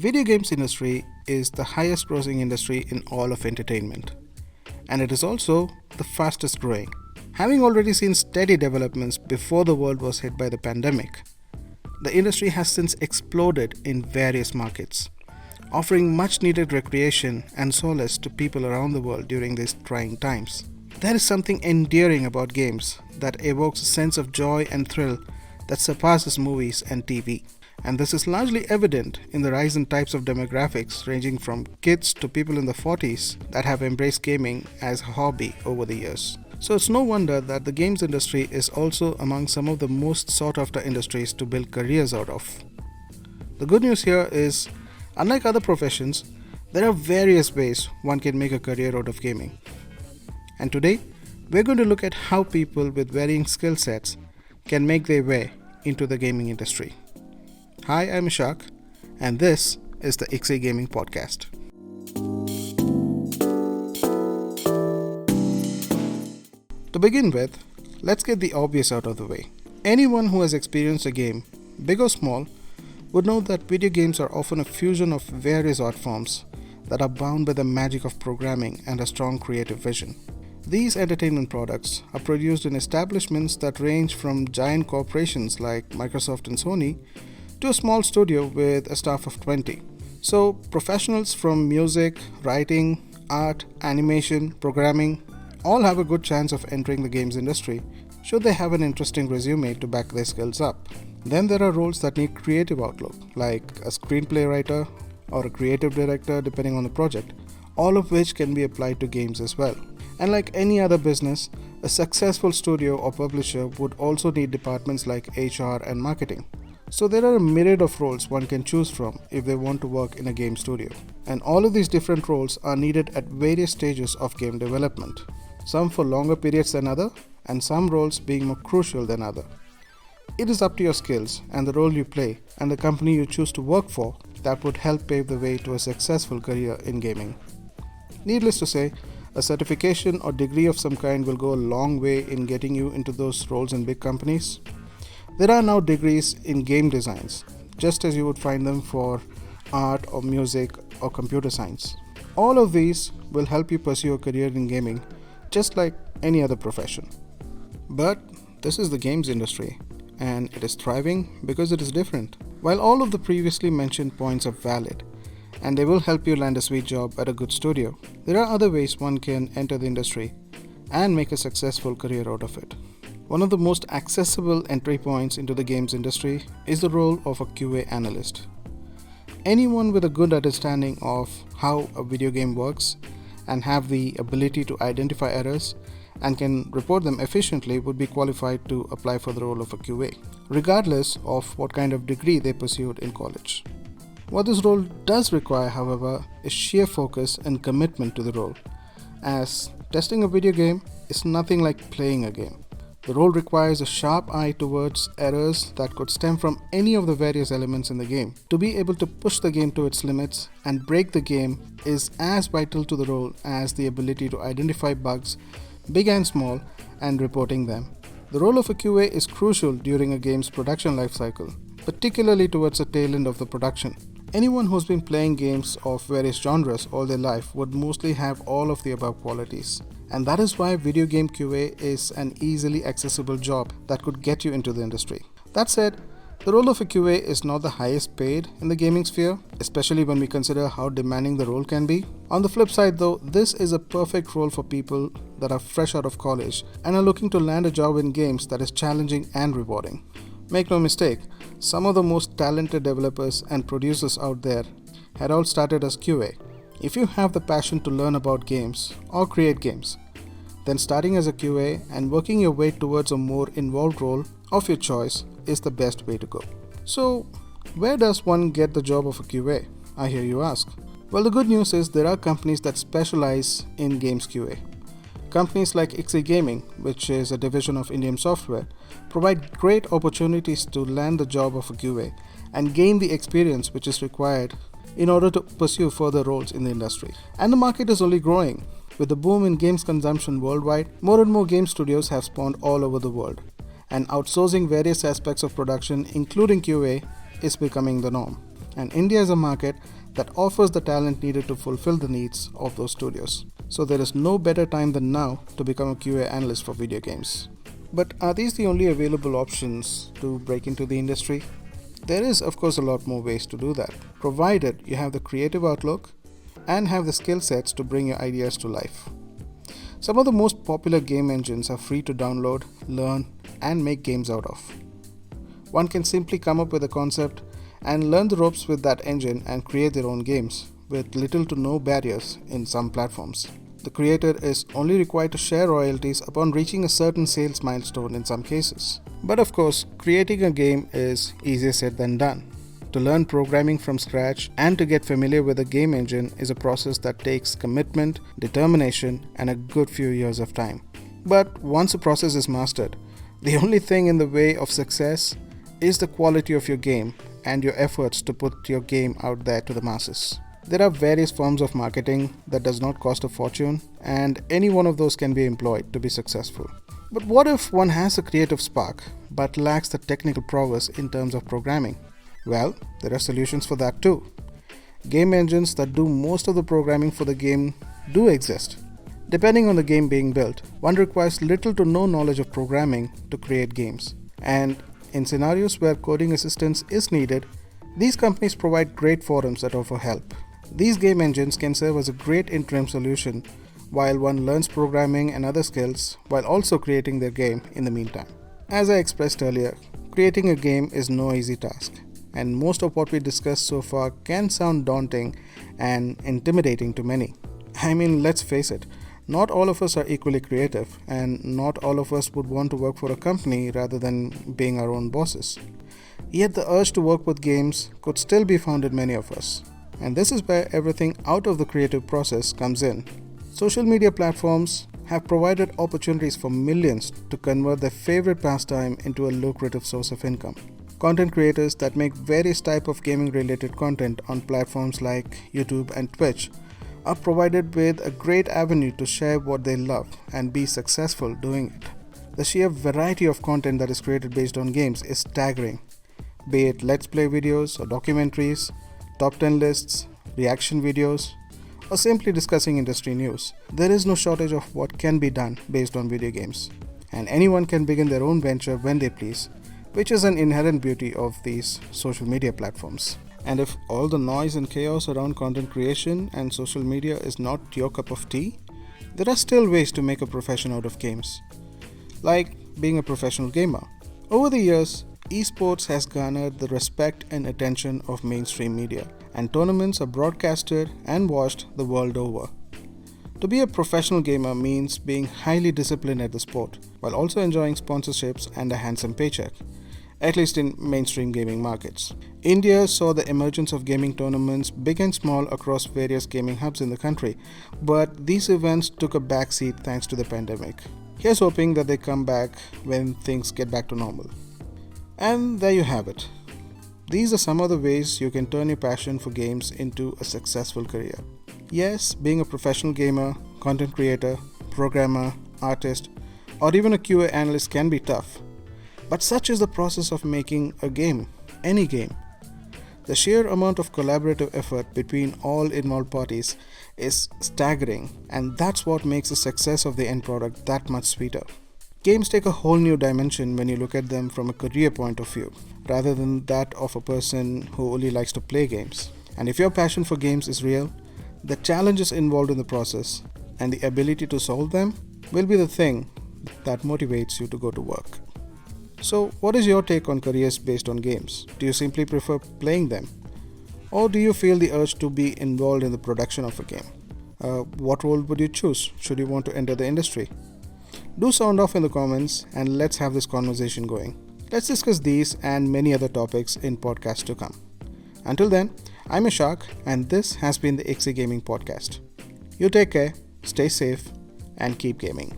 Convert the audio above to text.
video games industry is the highest grossing industry in all of entertainment, and it is also the fastest growing. Having already seen steady developments before the world was hit by the pandemic, the industry has since exploded in various markets, offering much needed recreation and solace to people around the world during these trying times. There is something endearing about games that evokes a sense of joy and thrill that surpasses movies and TV. And this is largely evident in the rise in types of demographics ranging from kids to people in the 40s that have embraced gaming as a hobby over the years. So it's no wonder that the games industry is also among some of the most sought after industries to build careers out of. The good news here is, unlike other professions, there are various ways one can make a career out of gaming. And today, we're going to look at how people with varying skill sets can make their way into the gaming industry. Hi, I'm Ishaq, and this is the ICSE Gaming Podcast. To begin with, let's get the obvious out of the way. Anyone who has experienced a game, big or small, would know that video games are often a fusion of various art forms that are bound by the magic of programming and a strong creative vision. These entertainment products are produced in establishments that range from giant corporations like Microsoft and Sony to a small studio with a staff of 20. So, professionals from music, writing, art, animation, programming all have a good chance of entering the games industry should they have an interesting resume to back their skills up. Then there are roles that need creative outlook, like a screenplay writer or a creative director depending on the project, all of which can be applied to games as well. And like any other business, a successful studio or publisher would also need departments like HR and marketing. So there are a myriad of roles one can choose from if they want to work in a game studio. And all of these different roles are needed at various stages of game development, some for longer periods than other, and some roles being more crucial than other. It is up to your skills and the role you play and the company you choose to work for that would help pave the way to a successful career in gaming. Needless to say, a certification or degree of some kind will go a long way in getting you into those roles in big companies. There are now degrees in game designs, just as you would find them for art or music or computer science. All of these will help you pursue a career in gaming, just like any other profession. But this is the games industry, and it is thriving because it is different. While all of the previously mentioned points are valid, and they will help you land a sweet job at a good studio, there are other ways one can enter the industry and make a successful career out of it. One of the most accessible entry points into the games industry is the role of a QA analyst. Anyone with a good understanding of how a video game works and have the ability to identify errors and can report them efficiently would be qualified to apply for the role of a QA, regardless of what kind of degree they pursued in college. What this role does require, however, is sheer focus and commitment to the role, as testing a video game is nothing like playing a game. The role requires a sharp eye towards errors that could stem from any of the various elements in the game. To be able to push the game to its limits and break the game is as vital to the role as the ability to identify bugs, big and small, and reporting them. The role of a QA is crucial during a game's production lifecycle, particularly towards the tail end of the production. Anyone who's been playing games of various genres all their life would mostly have all of the above qualities. And that is why video game QA is an easily accessible job that could get you into the industry. That said, the role of a QA is not the highest paid in the gaming sphere, especially when we consider how demanding the role can be. On the flip side though, this is a perfect role for people that are fresh out of college and are looking to land a job in games that is challenging and rewarding. Make no mistake, some of the most talented developers and producers out there had all started as QA. If you have the passion to learn about games or create games, then starting as a QA and working your way towards a more involved role of your choice is the best way to go. So, where does one get the job of a QA? I hear you ask. Well, the good news is there are companies that specialize in games QA. Companies like ICSE Gaming, which is a division of Indium Software, provide great opportunities to land the job of a QA and gain the experience which is required in order to pursue further roles in the industry. And the market is only growing. With the boom in games consumption worldwide, more and more game studios have spawned all over the world, and outsourcing various aspects of production, including QA, is becoming the norm. and India is a market that offers the talent needed to fulfill the needs of those studios. So there is no better time than now to become a QA analyst for video games. But are these the only available options to break into the industry? There is, of course, a lot more ways to do that, provided you have the creative outlook and have the skill sets to bring your ideas to life. Some of the most popular game engines are free to download, learn, and make games out of. One can simply come up with a concept and learn the ropes with that engine and create their own games with little to no barriers in some platforms. The creator is only required to share royalties upon reaching a certain sales milestone in some cases. But of course, creating a game is easier said than done. To learn programming from scratch and to get familiar with a game engine is a process that takes commitment, determination, and a good few years of time. But once a process is mastered, the only thing in the way of success is the quality of your game and your efforts to put your game out there to the masses. There are various forms of marketing that does not cost a fortune, and any one of those can be employed to be successful. But what if one has a creative spark but lacks the technical prowess in terms of programming? Well, there are solutions for that too. Game engines that do most of the programming for the game do exist. Depending on the game being built, one requires little to no knowledge of programming to create games. And in scenarios where coding assistance is needed, these companies provide great forums that offer help. These game engines can serve as a great interim solution while one learns programming and other skills while also creating their game in the meantime. As I expressed earlier, creating a game is no easy task, and most of what we discussed so far can sound daunting and intimidating to many. I mean, let's face it, not all of us are equally creative, and not all of us would want to work for a company rather than being our own bosses. Yet the urge to work with games could still be found in many of us. And this is where everything out of the creative process comes in. Social media platforms have provided opportunities for millions to convert their favorite pastime into a lucrative source of income. Content creators that make various types of gaming related content on platforms like YouTube and Twitch are provided with a great avenue to share what they love and be successful doing it. The sheer variety of content that is created based on games is staggering, be it let's play videos or documentaries, top 10 lists, reaction videos, or simply discussing industry news. There is no shortage of what can be done based on video games, and anyone can begin their own venture when they please, which is an inherent beauty of these social media platforms. And if all the noise and chaos around content creation and social media is not your cup of tea, there are still ways to make a profession out of games, like being a professional gamer. Over the years, esports has garnered the respect and attention of mainstream media, and tournaments are broadcasted and watched the world over. To be a professional gamer means being highly disciplined at the sport, while also enjoying sponsorships and a handsome paycheck, at least in mainstream gaming markets. India saw the emergence of gaming tournaments, big and small, across various gaming hubs in the country, but these events took a backseat thanks to the pandemic. Here's hoping that they come back when things get back to normal. And there you have it. These are some of the ways you can turn your passion for games into a successful career. Yes, being a professional gamer, content creator, programmer, artist, or even a QA analyst can be tough. But such is the process of making a game, any game. The sheer amount of collaborative effort between all involved parties is staggering, and that's what makes the success of the end product that much sweeter. Games take a whole new dimension when you look at them from a career point of view, rather than that of a person who only likes to play games. And if your passion for games is real, the challenges involved in the process and the ability to solve them will be the thing that motivates you to go to work. So, what is your take on careers based on games? Do you simply prefer playing them? Or do you feel the urge to be involved in the production of a game? What role would you choose should you want to enter the industry? Do sound off in the comments and let's have this conversation going. Let's discuss these and many other topics in podcasts to come. Until then, I'm Ishaq and this has been the IXI Gaming Podcast. You take care, stay safe, and keep gaming.